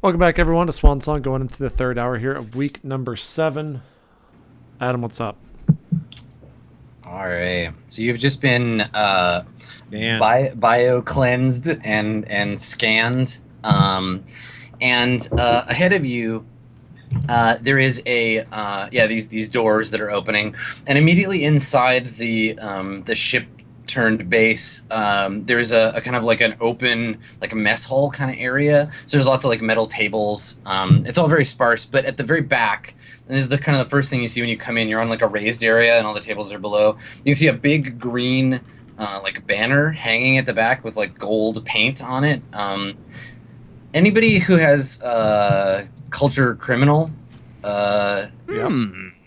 Welcome back, everyone, to Swan Song, going into the third hour here of week number 7. Adam, what's up? All right. So you've just been bio cleansed and scanned, and ahead of you, there is a these doors that are opening, and immediately inside the ship turned base, there's a kind of like an open, like a mess hall kind of area. So there's lots of like metal tables. It's all very sparse, but at the very back, and this is the kind of the first thing you see when you come in, you're on like a raised area and all the tables are below. You can see a big green like banner hanging at the back with like gold paint on it. Anybody who has culture criminal,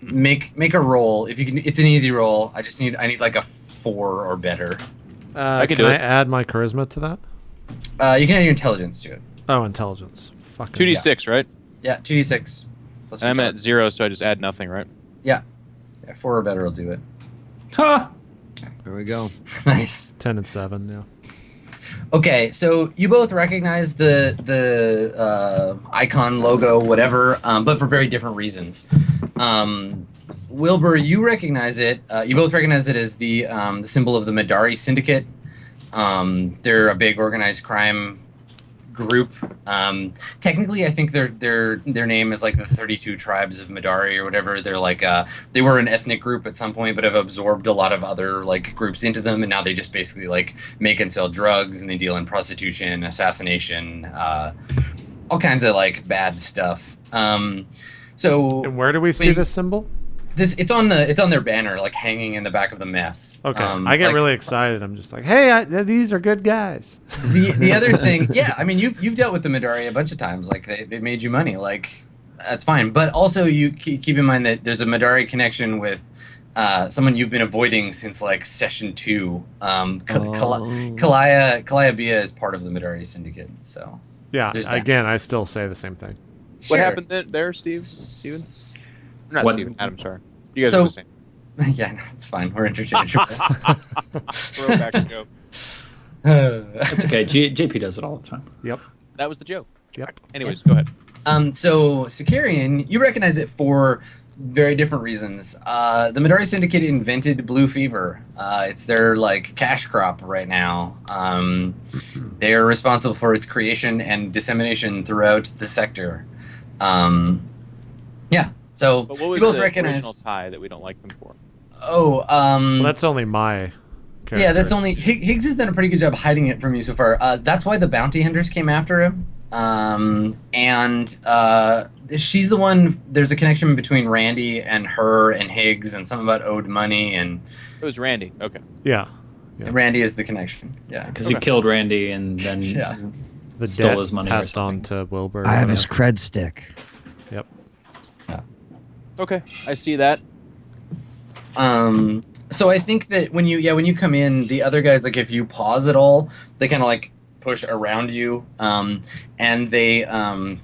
make a roll. If you can, it's an easy roll. I need like a 4 or better. Can I add my charisma to that? You can add your intelligence to it. Oh, intelligence. Fuck 2d6, right? Yeah, 2d6. And I'm at 0, so I just add nothing, right? Yeah, 4 or better will do it. Ha! There we go. Nice. 10 and 7, yeah. Okay, so you both recognize the icon, logo, whatever, but for very different reasons. Wilbur, you recognize it. You both recognize it as the symbol of the Madari Syndicate. They're a big organized crime group. Technically, I think their name is like the 32 Tribes of Madari or whatever. They're like they were an ethnic group at some point, but have absorbed a lot of other like groups into them, and now they just basically like make and sell drugs, and they deal in prostitution, assassination, all kinds of like bad stuff. So and where do we see this symbol? It's on their banner, like hanging in the back of the mess. Okay, I get really excited. I'm just like, hey, these are good guys. The other thing, yeah, I mean, you've dealt with the Madari a bunch of times. Like they made you money, like that's fine. But also you keep in mind that there's a Madari connection with someone you've been avoiding since like session 2. Kalaya Bia is part of the Madari Syndicate. So yeah, again, I still say the same thing. What happened there, Steven? Not Steven, Adam, sorry. You guys are the same. Yeah, no, it's fine. We're interchangeable. Throwback joke. That's okay. JP does it all the time. Yep. That was the joke. Yep. Anyways, go ahead. So Sicarian, you recognize it for very different reasons. The Madari Syndicate invented blue fever. It's their like cash crop right now. They are responsible for its creation and dissemination throughout the sector. Yeah. So but what was you both the recognize original tie that we don't like them for? Oh, well, that's only my character. Yeah, that's only Higgs has done a pretty good job hiding it from you so far. That's why the bounty hunters came after him. She's the one. There's a connection between Randy and her and Higgs, and something about owed money. And it was Randy. Okay. Yeah. Randy is the connection. Yeah, because he killed Randy and then the stole his money. Passed on to Wilbur. I have his cred stick. Yep. Yeah. Okay, I see that. So I think that when you come in, the other guys, like if you pause at all, they kind of like push around you, and they're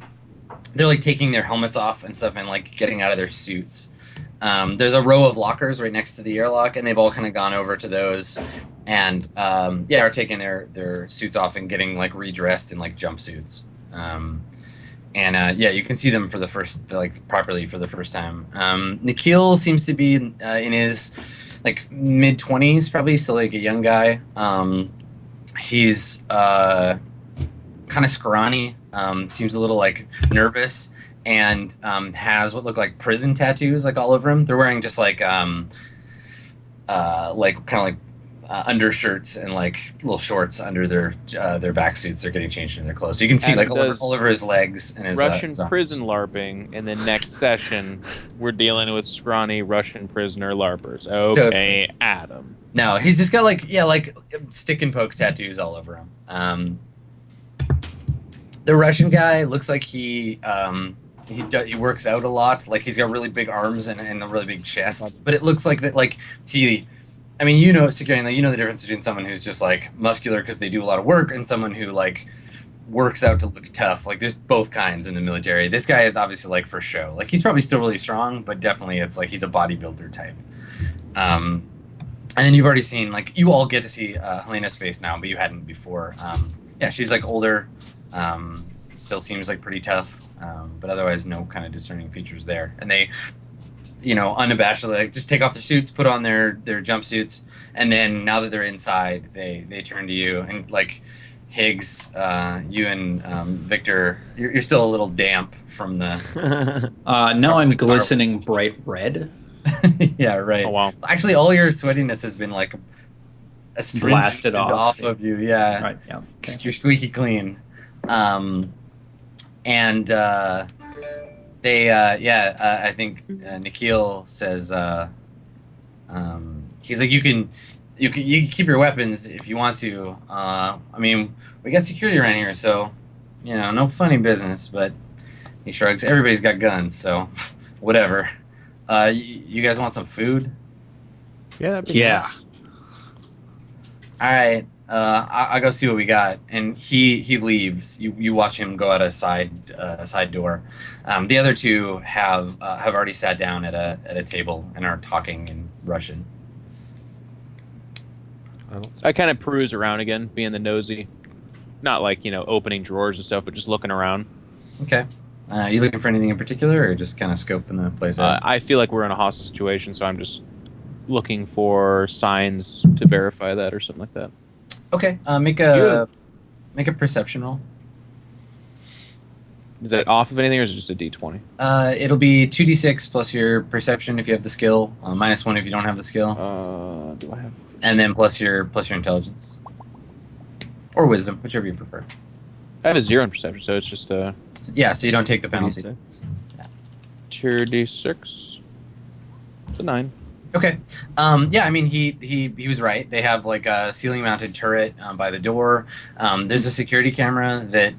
like taking their helmets off and stuff and like getting out of their suits. There's a row of lockers right next to the airlock, and they've all kind of gone over to those, and are taking their suits off and getting like redressed in like jumpsuits. You can see them for the first properly for the first time. Nikhil seems to be in his like mid-20s, probably still like a young guy. He's kind of scrawny, seems a little like nervous, and has what look like prison tattoos like all over him. They're wearing just like undershirts and like little shorts under their vac suits. They're getting changed in their clothes, so you can see like all over his legs and his Russian his prison LARPing. And then next session, we're dealing with scrawny Russian prisoner LARPers. Okay, so, Adam. No, he's just got like stick and poke tattoos all over him. The Russian guy looks like he works out a lot. Like he's got really big arms and a really big chest. But it looks like that I mean, Sicarian, you know the difference between someone who's just like muscular because they do a lot of work and someone who like works out to look tough. Like there's both kinds in the military. This guy is obviously like for show. Like he's probably still really strong, but definitely it's like he's a bodybuilder type. And then you've already seen, like, you all get to see Helena's face now, but you hadn't before. She's like older. still seems like pretty tough, but otherwise no kind of discerning features there. And they, unabashedly just take off their suits, put on their jumpsuits, and then now that they're inside, they turn to you and like Higgs, you and Victor, you're still a little damp from the. Now I'm glistening bright red. Yeah, right. Oh wow. Actually, all your sweatiness has been like Blasted off of you. Yeah. Right. Yeah. Okay. You're squeaky clean. And I think Nikhil says he's like you can keep your weapons if you want to. I mean, we got security around here, so no funny business. But he shrugs. Everybody's got guns, so whatever. You guys want some food? Yeah. That'd be Yeah. nice. All right. I'll go see what we got. And he leaves. You watch him go out a side door. The other two have already sat down at a table and are talking in Russian. I kind of peruse around again, being the nosy. Not like, opening drawers and stuff, but just looking around. Okay. You looking for anything in particular, or just kind of scoping the place out? I feel like we're in a hostage situation, so I'm just looking for signs to verify that or something like that. Okay. Make a perception roll. Is that off of anything, or is it just a D20? It'll be 2d6 plus your perception if you have the skill, -1 if you don't have the skill, Do I have? and then plus your intelligence or wisdom, whichever you prefer. I have a 0 in perception, so it's just a Yeah, so you don't take the penalty. 2 D6. It's a 9. Okay. Yeah, I mean, he was right. They have like a ceiling-mounted turret by the door. There's a security camera that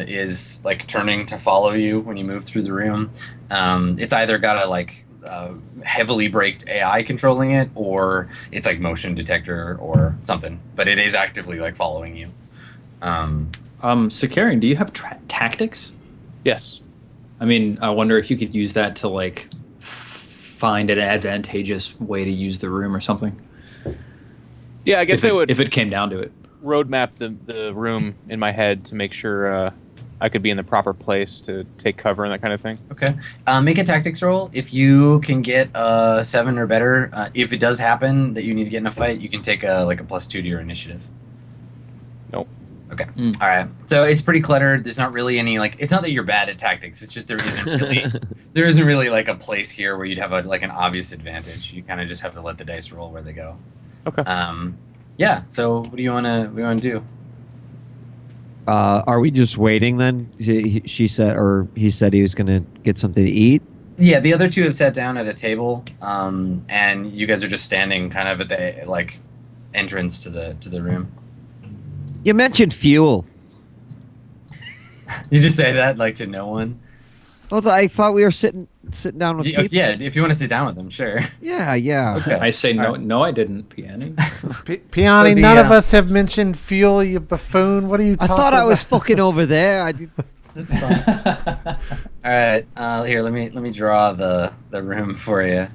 is like turning to follow you when you move through the room. It's either got a heavily braked AI controlling it, or it's like motion detector or something. But it is actively like following you. Sakarian, do you have tactics? Yes. I mean, I wonder if you could use that to like find an advantageous way to use the room or something. Yeah, I guess I would if it came down to it. roadmap the room in my head to make sure I could be in the proper place to take cover and that kind of thing. Okay. Make a tactics roll. If you can get 7 or better, if it does happen that you need to get in a fight, you can take a +2 to your initiative. Nope. Okay. All right. So it's pretty cluttered. There's not really any it's not that you're bad at tactics. It's just there isn't really like a place here where you'd have an obvious advantage. You kind of just have to let the dice roll where they go. Okay. Yeah. So what do you want to do? Are we just waiting then? She said, or he said he was going to get something to eat. Yeah, the other two have sat down at a table, and you guys are just standing kind of at the entrance to the room. You mentioned fuel. You just say that to no one. Well, I thought we were sitting down with people. Yeah, if you want to sit down with them, sure. Yeah. Okay. I say no. Right. No, I didn't, Piani. Piani, So none of us have mentioned fuel, you buffoon. What are you I talking thought I was about? fucking over there. That's fine. All right. Here, let me draw the room for you.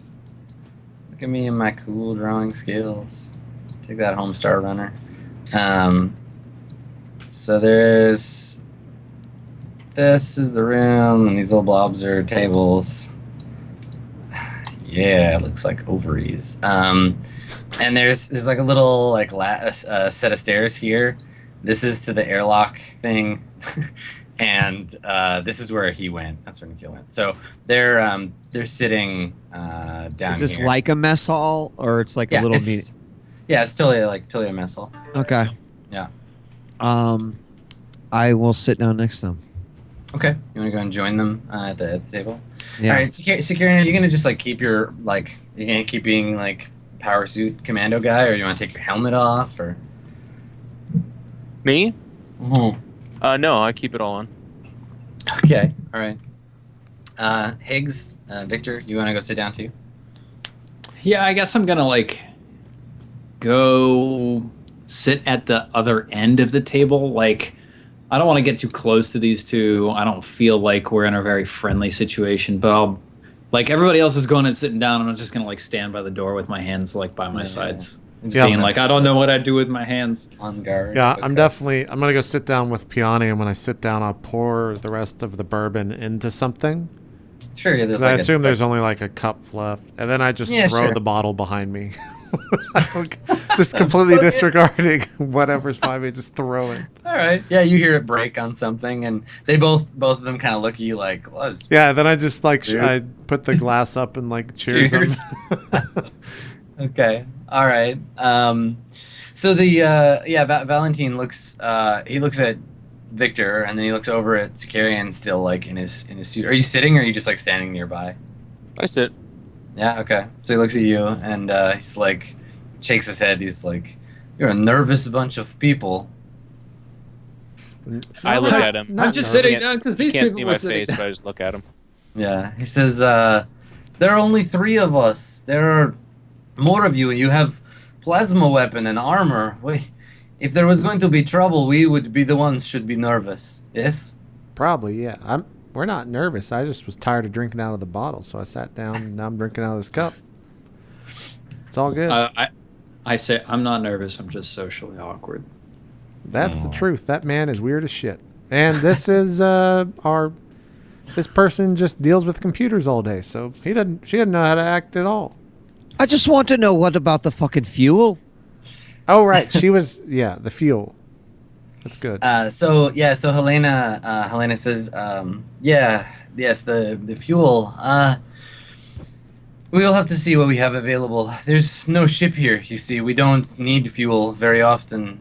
Look at me and my cool drawing skills. Take that, Homestar Runner. So this is the room, and these little blobs are tables. Yeah, it looks like ovaries. And there's like a little set of stairs here. This is to the airlock thing, and this is where he went. That's where Nikhil went. So they're sitting down here. Is this like a mess hall, or it's like a little meeting? Yeah, it's totally a mess hall. Okay. Yeah. I will sit down next to them. Okay. You want to go and join them at the table? Yeah. All right, Security, are you gonna just keep your you're gonna keep being power suit commando guy, or you want to take your helmet off, or? Me? Mm-hmm. No, I keep it all on. Okay. All right. Higgs, Victor, you want to go sit down too? Yeah, I guess I'm gonna go sit at the other end of the table. I don't want to get too close to these two. I don't feel like we're in a very friendly situation, but I'll everybody else is going and sitting down. I'm just gonna stand by the door with my hands by my sides. Just Yeah. Being like, I don't know what I'd do with my hands. on guard. Yeah, Okay. I'm gonna go sit down with Piani, and when I sit down, I'll pour the rest of the bourbon into something. Sure, yeah, there's 'Cause I like assume there's only like a cup left, and then I just Yeah, throw sure. the bottle behind me. Just completely disregarding whatever's behind me, just throw it. All right. Yeah, you hear it break on something, and they both of them kind of look at you like, well, that was Yeah, then I just like Dude. I put the glass up and like cheers Cheers. them. Okay. All right. So the Valentine looks he looks at Victor, and then he looks over at Sicarian still like in his suit. Are you sitting, or are you just like standing nearby? I sit. Yeah. Okay. So he looks at you, and he's like shakes his head. He's like, "You're a nervous bunch of people." I look at him. Not I'm just nervous. sitting down because You these can't people see were my sitting face, down. but I just look at him. Yeah. He says, "There are only 3 of us. There are more of you, and you have plasma weapon and armor. If there was going to be trouble, we would be the ones should be nervous. Yes." Probably, yeah. We're not nervous. I just was tired of drinking out of the bottle, so I sat down and now I'm drinking out of this cup. It's all good. I say I'm not nervous. I'm just socially awkward. That's the truth. That man is weird as shit. And this is this person just deals with computers all day, so she doesn't know how to act at all. I just want to know what about the fucking fuel? Oh right, she was the fuel. That's good. So Helena says, yes, the fuel. We'll have to see what we have available. There's no ship here, you see. We don't need fuel very often.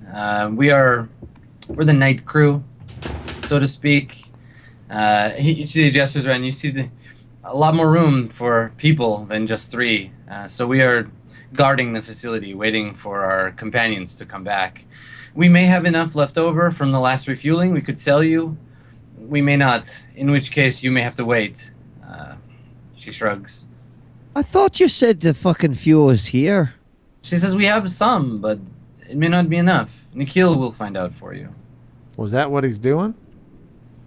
We're the night crew, so to speak. You see the gestures around. You see a lot more room for people than just 3. So we are guarding the facility, waiting for our companions to come back. We may have enough left over from the last refueling. We could sell you. We may not, in which case you may have to wait. She shrugs. I thought you said the fucking fuel is here. She says we have some, but it may not be enough. Nikhil will find out for you. Was that what he's doing?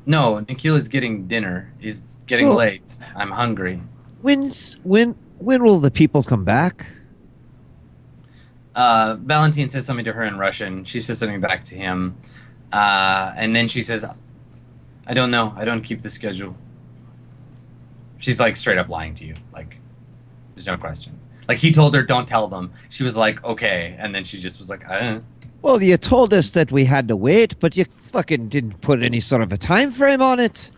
No, Nikhil is getting dinner. He's getting So- late. I'm hungry. When will the people come back? Valentine says something to her in Russian. She says something back to him. And then she says, I don't know. I don't keep the schedule. She's like straight up lying to you. Like, there's no question. Like, he told her, don't tell them. She was like, okay. And then she just was like, Well, you told us that we had to wait, but you fucking didn't put any sort of a time frame on it.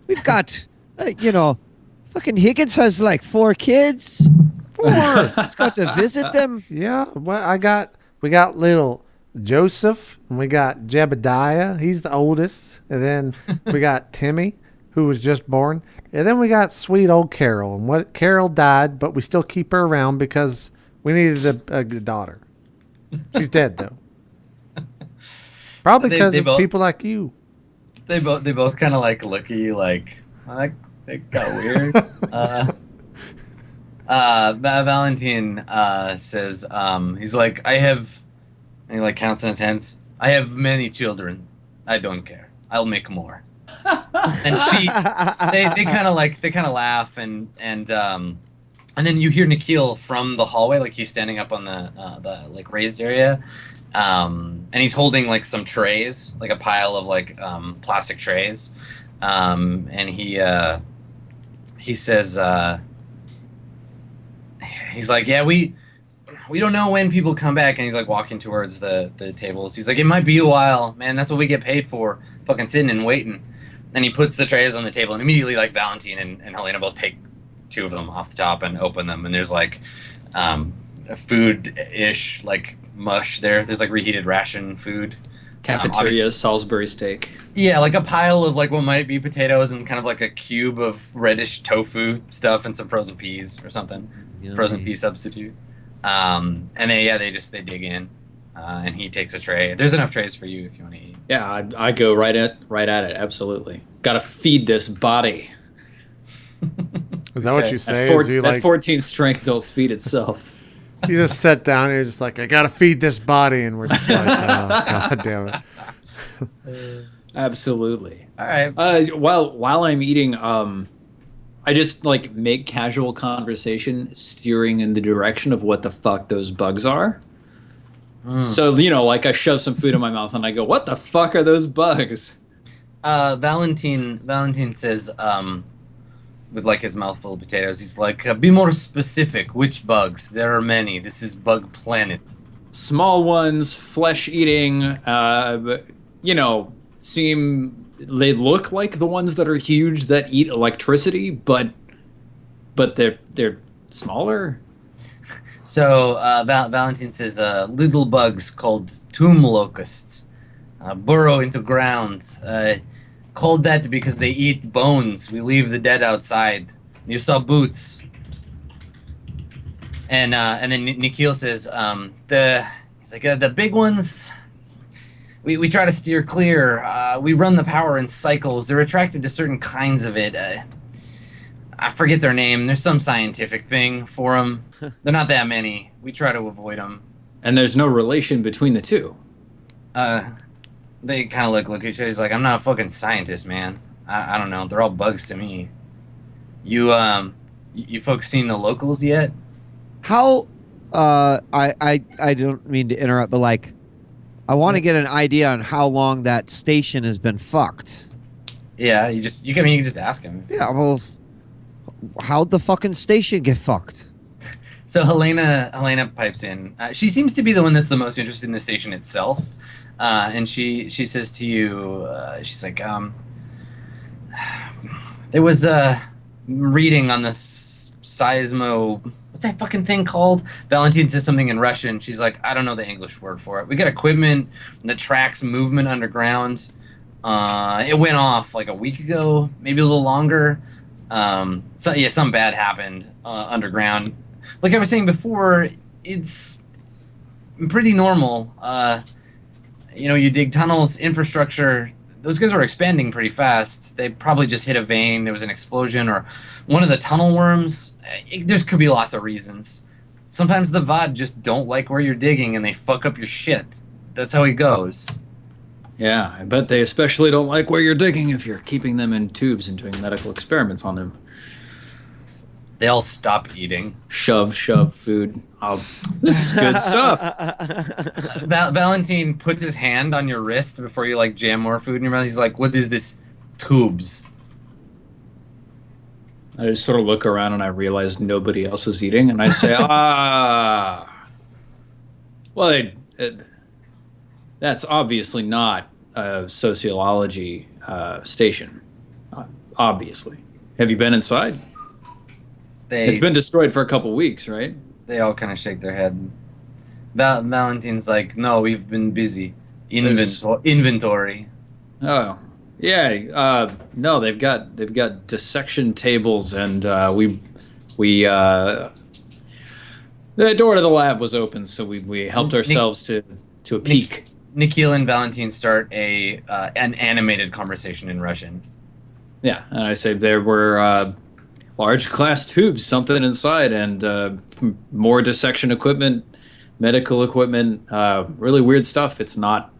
We've got, fucking Higgins has like 4 kids. 4. He's got to visit them. Yeah. Well, we got little Joseph and we got Jebediah. He's the oldest, and then we got Timmy, who was just born, and then we got sweet old Carol. And Carol died, but we still keep her around because we needed a daughter. She's dead though. Probably because of people like you. They both kind of like look at you like they got weird. Valentine says, he's like, and he like counts on his hands. I have many children. I don't care. I'll make more. And they kind of laugh and then you hear Nikhil from the hallway, like he's standing up on the like raised area, and he's holding like some trays, like a pile of like plastic trays, and he says, he's like, yeah, we don't know when people come back, and he's like walking towards the tables. He's like, it might be a while, man. That's what we get paid for, fucking sitting and waiting. And he puts the trays on the table, and immediately like Valentine and Helena both take 2 of them off the top and open them, and there's like a food-ish like mush there. There's like reheated ration food. Cafeteria Salisbury steak. Yeah, like a pile of like what might be potatoes and kind of like a cube of reddish tofu stuff and some frozen peas or something. Frozen pea substitute. And they dig in, and he takes a tray. There's enough trays for you if you want to eat. Yeah, I go right at it. Absolutely. Got to feed this body. Is that what Okay. you say? That 14 strength don't feed itself. You just sit down and you're just like, I gotta feed this body, and we're just like, oh, god damn it. Absolutely. All right. While I'm eating, I I just like make casual conversation steering in the direction of what the fuck those bugs are. So, like I shove some food in my mouth and I go, what the fuck are those bugs? Valentine says, with like his mouth full of potatoes, he's like, be more specific. Which bugs? There are many. This is Bug Planet. Small ones, flesh eating, they look like the ones that are huge that eat electricity, but they're smaller. So Valentine says, little bugs called tomb locusts burrow into ground. Called that because they eat bones. We leave the dead outside. You saw boots. And then Nikhil says, the big ones, we try to steer clear. We run the power in cycles. They're attracted to certain kinds of it. I forget their name. There's some scientific thing for them. They're not that many. We try to avoid them. And there's no relation between the two. They kind of look at each other. He's like, I'm not a fucking scientist, man. I don't know. They're all bugs to me. You folks seen the locals yet? How? I don't mean to interrupt, but like, I want to get an idea on how long that station has been fucked. Yeah, you can just ask him. Yeah, well, how'd the fucking station get fucked? So Helena pipes in. She seems to be the one that's the most interested in the station itself. And she says to you, she's like, there was a reading on the seismo. What's that fucking thing called? Valentine says something in Russian. She's like, I don't know the English word for it. We got equipment that tracks movement underground. It went off like a week ago, maybe a little longer. Something bad happened underground. Like I was saying before, it's pretty normal. You dig tunnels, infrastructure. Those guys are expanding pretty fast. They probably just hit a vein. There was an explosion, or one of the tunnel worms. There could be lots of reasons. Sometimes the VOD just don't like where you're digging, and they fuck up your shit. That's how it goes. Yeah, I bet they especially don't like where you're digging if you're keeping them in tubes and doing medical experiments on them. They all stop eating. Shove food. Oh, this is good stuff. Valentine puts his hand on your wrist before you like jam more food in your mouth. He's like, "What is this? Tubes." I just sort of look around and I realize nobody else is eating, and I say, well, that's obviously not a sociology station. Obviously. Have you been inside? It's been destroyed for a couple weeks, right? They all kind of shake their head. Valentine's like, no, we've been busy. Inventory. Oh, yeah. No, they've got dissection tables, and the door to the lab was open, so we helped ourselves to a peek. Nikhil and Valentine start an animated conversation in Russian. Yeah, and I say there were large glass tubes, something inside, and more dissection equipment, medical equipment, really weird stuff. It's not.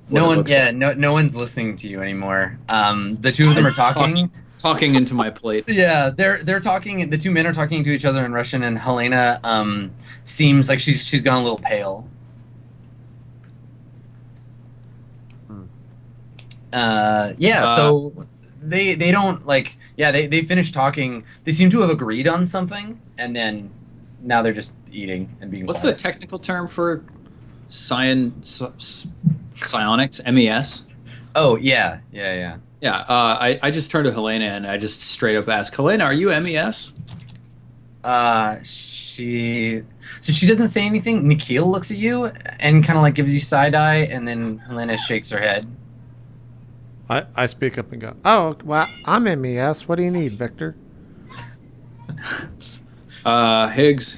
No one's listening to you anymore. The two of them are talking into my plate. Yeah, they're talking. The two men are talking to each other in Russian, and Helena seems like she's gone a little pale. So they don't like. Yeah, they finished talking. They seem to have agreed on something, and then now they're just eating and being. What's quiet. the technical term for psionics? MES. Oh yeah. Yeah. I just turned to Helena and I just straight up asked, Helena, are you MES? She doesn't say anything. Nikhil looks at you and kind of like gives you side eye, and then Helena shakes her head. I speak up and go, oh, well, I'm MES. What do you need, Victor? Higgs,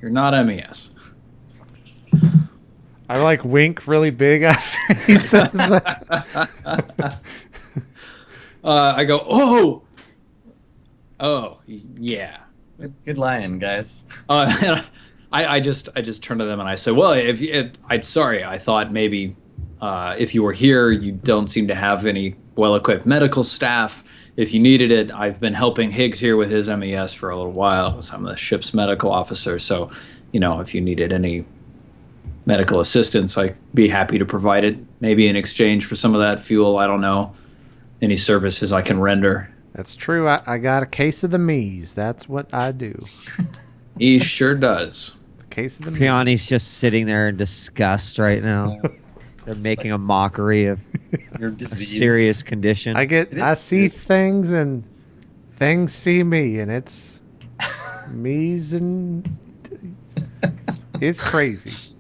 you're not MES. I like wink really big after he says that. I go, oh, yeah. Good lying, guys. I just turn to them and I say, well, I'm sorry. I thought maybe if you were here, you don't seem to have any well-equipped medical staff. If you needed it, I've been helping Higgs here with his MES for a little while. So I'm the ship's medical officer. So, if you needed any medical assistance, I'd be happy to provide it. Maybe in exchange for some of that fuel. I don't know. Any services I can render. That's true. I got a case of the me's. That's what I do. He sure does. A case of the me's. Peony's just sitting there in disgust right now. They're making a mockery of Your a disease. serious condition. I see things and things see me, and it's me's and it's crazy.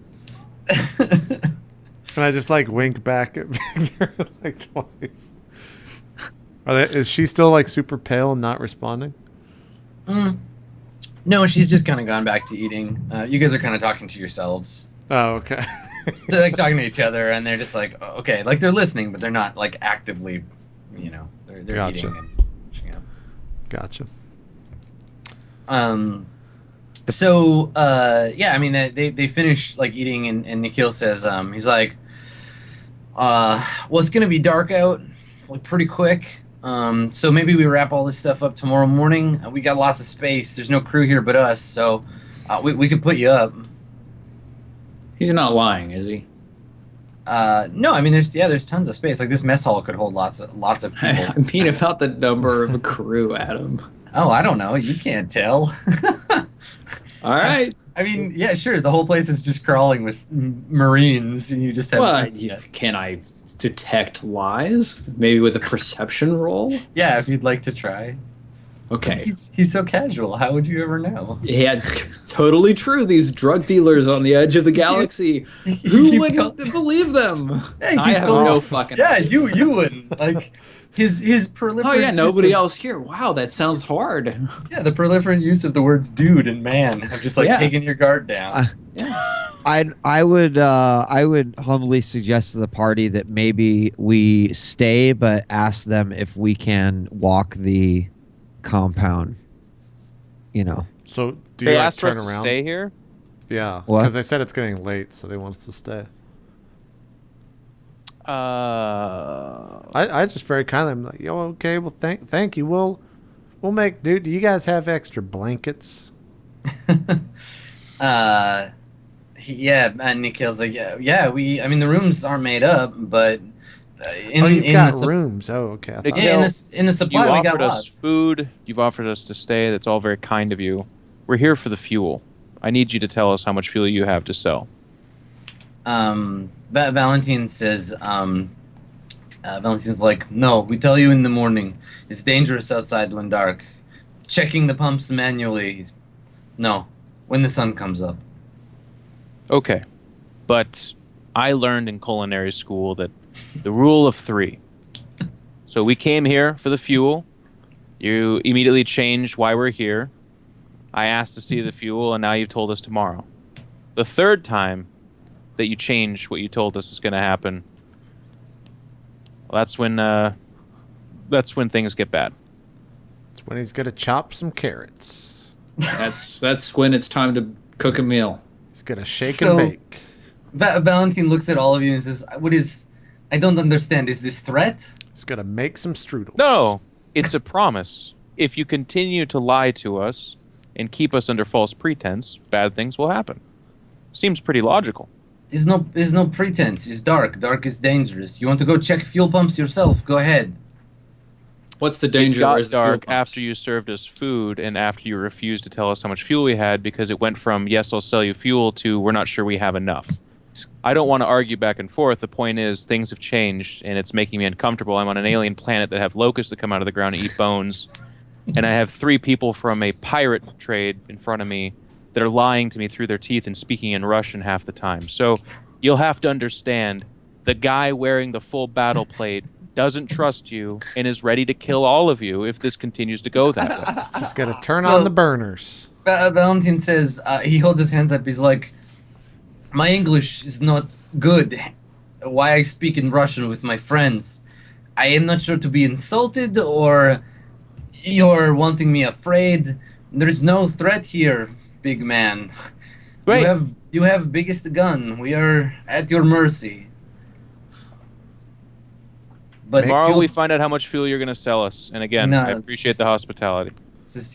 And I just like wink back at Victor like twice. Is she still like super pale and not responding? No, she's just kind of gone back to eating. You guys are kind of talking to yourselves. Oh, okay. They're like talking to each other, and they're just like, oh, okay, like they're listening, but they're not like actively, they're Gotcha. eating and finishing up. Gotcha. So yeah, I mean they finish like eating, and Nikhil says he's like, well, it's gonna be dark out like pretty quick. So maybe we wrap all this stuff up tomorrow morning. We got lots of space. There's no crew here but us, so we could put you up. He's not lying, is he? No, I mean there's tons of space. Like this mess hall could hold lots of people. I mean about the number of a crew, Adam. Oh, I don't know. You can't tell. All right. I mean, yeah, sure. The whole place is just crawling with Marines, and you just have. Well, can I detect lies? Maybe with a perception roll? Yeah, if you'd like to try. Okay. He's so casual. How would you ever know? Yeah, totally true. These drug dealers on the edge of the galaxy. Who wouldn't believe them? Yeah, I have no fucking. Yeah, you wouldn't like his proliferate. Oh yeah, nobody else here. Wow, that sounds hard. Yeah, the proliferate use of the words "dude" and "man" have just like taken your guard down. I would humbly suggest to the party that maybe we stay, but ask them if we can walk the compound. So do They you like, asked for turn us to around? stay here. Yeah, What? because they said it's getting late, so they want us to stay. I just very kindly am like, yo, okay, well, thank you. We'll make. Dude, do you guys have extra blankets? Yeah, and Nikhil's like, yeah. I mean, the rooms aren't made up, but You've got rooms. Oh, okay. I thought- Yeah, in the You supply we got offered us lots. food. You've offered us to stay. That's all very kind of you. We're here for the fuel. I need you to tell us how much fuel you have to sell. Valentine says, Valentine's like, no, we tell you in the morning. It's dangerous outside when dark. Checking the pumps manually. No, when the sun comes up. Okay. But I learned in culinary school that the rule of 3. So we came here for the fuel. You immediately changed why we're here. I asked to see the fuel, and now you've told us tomorrow. The third time that you changed what you told us is going to happen, well, that's when things get bad. That's when he's gonna chop some carrots. That's when it's time to cook a meal. He's gonna shake So- and bake. Valentine looks at all of you and says, I don't understand. Is this threat? He's gonna make some strudel. No, it's a promise. If you continue to lie to us and keep us under false pretense, bad things will happen. Seems pretty logical. Is no pretense. It's dark. Dark is dangerous. You want to go check fuel pumps yourself? Go ahead. What's the It danger? got Where's the fuel dark pumps? after you served us food and after you refused to tell us how much fuel we had, because it went from, yes, I'll sell you fuel, to we're not sure we have enough. I don't want to argue back and forth. The point is, things have changed, and it's making me uncomfortable. I'm on an alien planet that have locusts that come out of the ground and eat bones, and I have 3 people from a pirate trade in front of me that are lying to me through their teeth and speaking in Russian half the time. So you'll have to understand, the guy wearing the full battle plate doesn't trust you and is ready to kill all of you if this continues to go that way. He's gonna turn So- on the burners. Valentine says, he holds his hands up. He's like, my English is not good. Why I speak in Russian with my friends? I am not sure to be insulted or you're wanting me afraid. There's no threat here, big man. Wait. You have biggest gun. We are at your mercy. But Tomorrow fuel, we find out how much fuel you're going to sell us. And again, No, I it's appreciate just- the hospitality.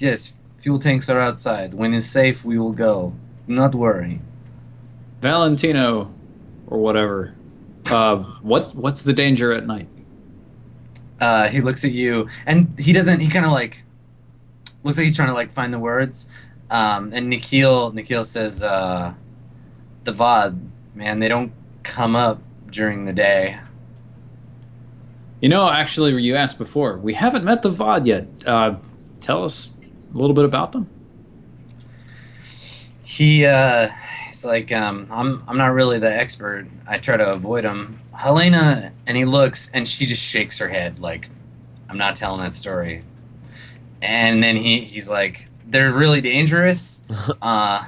yes, fuel tanks are outside. When it's safe, we will go. Do not worry. Valentino, or whatever. What's the danger at night? He looks at you, and he doesn't. He kind of like looks like he's trying to like find the words. And Nikhil says, "The VOD, man, they don't come up during the day." You know, actually, you asked before. We haven't met the VOD yet. Tell us a little bit about them. He's like, I'm not really the expert. I try to avoid them. Helena, and he looks, and she just shakes her head like, I'm not telling that story. And then he's like, they're really dangerous. I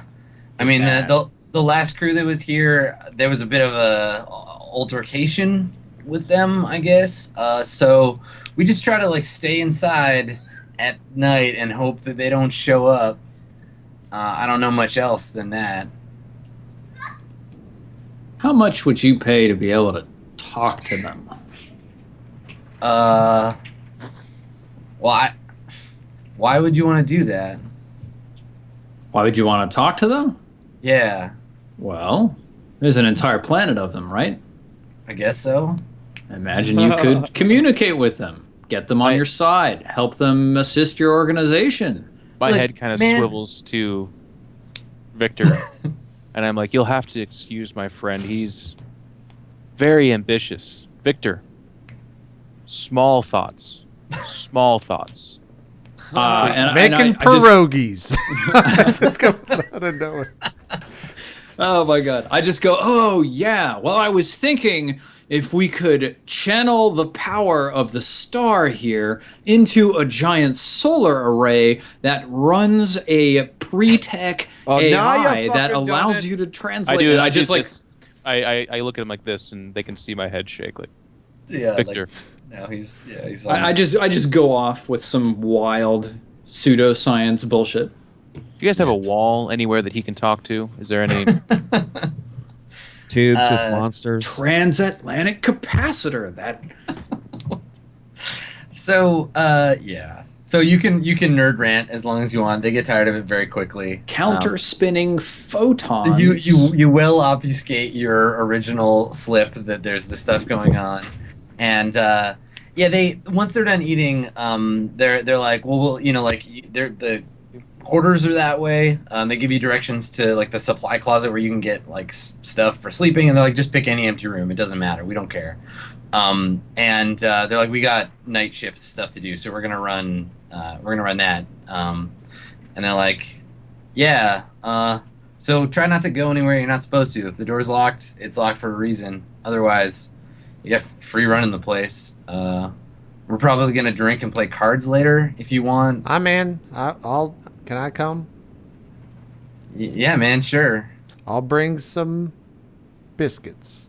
mean, the last crew that was here, there was a bit of a altercation with them, I guess. So we just try to like stay inside at night and hope that they don't show up. I don't know much else than that. How much would you pay to be able to talk to them? Why would you want to do that? Why would you want to talk to them? Yeah, Well, there's an entire planet of them, right? I guess so. Imagine you could communicate with them, get them on your side, help them assist your organization. My Like, head kind of man- swivels to Victor. And I'm like, you'll have to excuse my friend. He's very ambitious. Victor, small thoughts. Small thoughts. Making I just- pierogies. Just coming out of nowhere. Oh my god. I just go, oh yeah. Well, I was thinking if we could channel the power of the star here into a giant solar array that runs a pre-tech Oh, now AI you that fucking done allows it. you to translate. I do. And I just like, I look at him like this, and they can see my head shake. Like, Yeah, Victor. Like, no, he's I just go off with some wild pseudoscience bullshit. do you guys have a wall anywhere that he can talk to? Is there any? Tubes with monsters. Transatlantic capacitor. That So, yeah. So you can nerd rant as long as you want. They get tired of it very quickly. counter spinning photons. You will obfuscate your original slip that there's this stuff going on, and yeah, they once they're done eating, they're like, well, you know, like they're the quarters are that way. They give you directions to like the supply closet where you can get like stuff for sleeping, and they're like, just pick any empty room. It doesn't matter. We don't care. And they're like, we got night shift stuff to do, so we're gonna run that. And they're like, yeah. So try not to go anywhere you're not supposed to. If the door's locked, it's locked for a reason. Otherwise, you got free running the place. We're probably gonna drink and play cards later if you want. I'm in. I'll. Can I come? Yeah, man, sure. I'll bring some biscuits.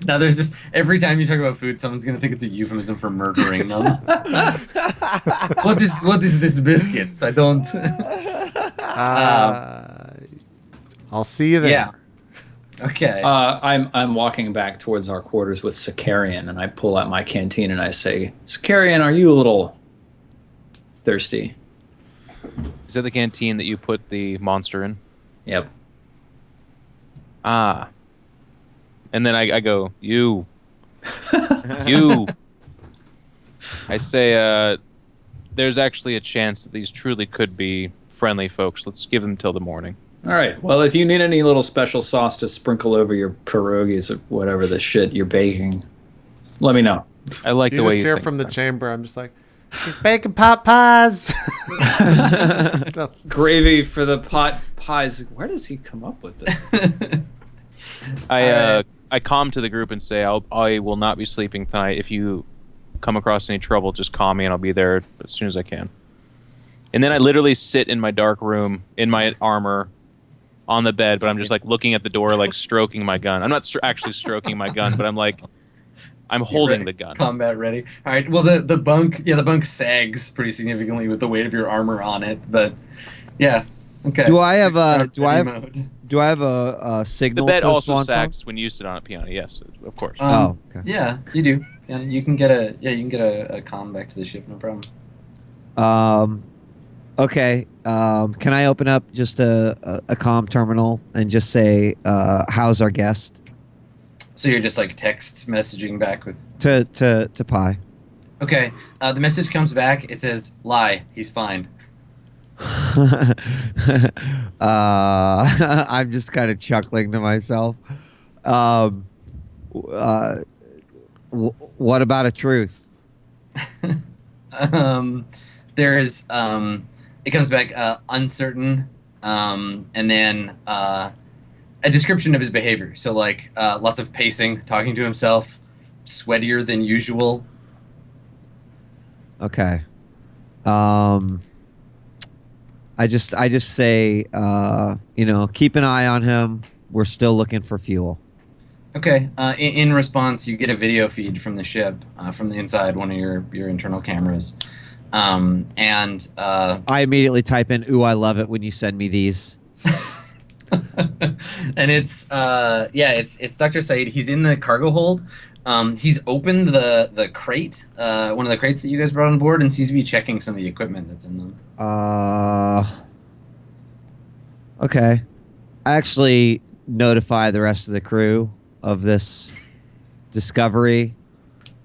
Now there's just every time you talk about food, someone's gonna think it's a euphemism for murdering them. What is this biscuits? I don't. I'll see you there. Yeah. Okay. I'm walking back towards our quarters with Sicarian, and I pull out my canteen and I say, Sicarian, are you a little thirsty? Is that the canteen that you put the monster in? Yep. Ah. And then I go, you. You. I say, there's actually a chance that these truly could be friendly folks. Let's give them till the morning. All right. Well, if you need any little special sauce to sprinkle over your pierogies or whatever the shit you're baking, let me know. I like You the way just you hear think. from the chamber. I'm just like, he's baking pot pies. Gravy for the pot pies. Where does he come up with this? I calm to the group and say, I will not be sleeping tonight. If you come across any trouble, just call me and I'll be there as soon as I can. And then I literally sit in my dark room in my armor on the bed, but I'm just like looking at the door, like stroking my gun. I'm not actually stroking my gun, but I'm like, I'm holding the gun. Combat ready. All right. Well, the bunk sags pretty significantly with the weight of your armor on it, but yeah. Okay. Do I have Combat do I have mode. Do I have a The signal bed to also Swan Song? sacks when you sit on a piano. Yes, of course. Oh, okay. Yeah, you do. Yeah, you can get a comm back to the ship, no problem. Okay. Can I open up just a comm terminal and just say, "How's our guest?" So you're just like text messaging back with. To Pi. Okay, the message comes back. It says, "Lie. He's fine." I'm just kind of chuckling to myself. Um, what about a truth? There is it comes back uncertain, and then a description of his behavior. So like lots of pacing, talking to himself, sweatier than usual. Okay. I just say, keep an eye on him. We're still looking for fuel. Okay. In response, you get a video feed from the ship, from the inside one of your internal cameras, and I immediately type in, "Ooh, I love it when you send me these." and it's Dr. Said. He's in the cargo hold. He's opened the crate, one of the crates that you guys brought on board, and seems to be checking some of the equipment that's in them. Okay. I actually notify the rest of the crew of this discovery.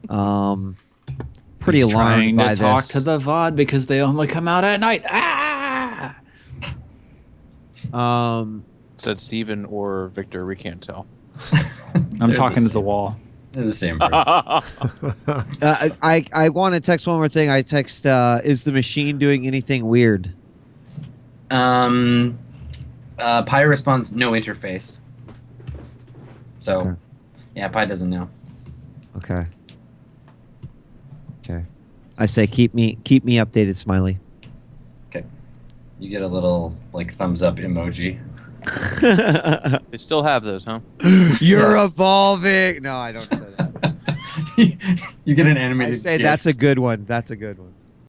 Pretty He's alarmed trying by to talk this. to the VOD because they only come out at night. Ah! Said Steven or Victor. We can't tell. I'm talking to the wall. They're the same person. I want to text one more thing. I text, is the machine doing anything weird? Pi responds no interface. So, Okay. yeah, Pi doesn't know. Okay. Okay. I say keep me updated, Smiley. Okay. You get a little like thumbs up emoji. They still have those, huh? You're evolving. No, I don't say that. You get an I animated. say GIF. that's a good one. That's a good one.